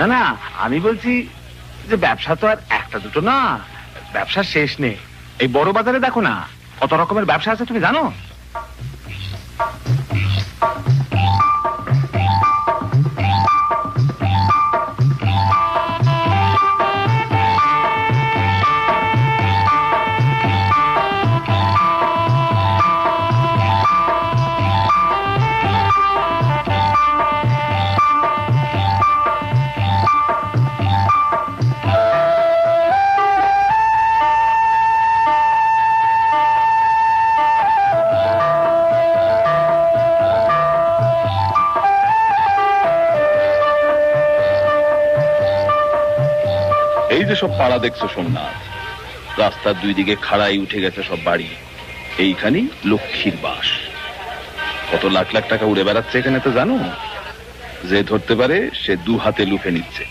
না না, আমি বলছি যে ব্যবসা তো আর একটা দুটো না, ব্যবসার শেষ নেই। এই বড় বাজারে দেখো না কত রকমের ব্যবসা আছে, তুমি জানো? এই যে সব পাড়া দেখছো সোমনাথ, রাস্তার দুই দিকে খাড়াই উঠে গেছে সব বাড়ি, এইখানেই লক্ষ্মীর বাস। কত লাখ লাখ টাকা উড়ে বেড়াচ্ছে এখানে তো জানো? যে ধরতে পারে সে 2 হাতে লুফে নিচ্ছে।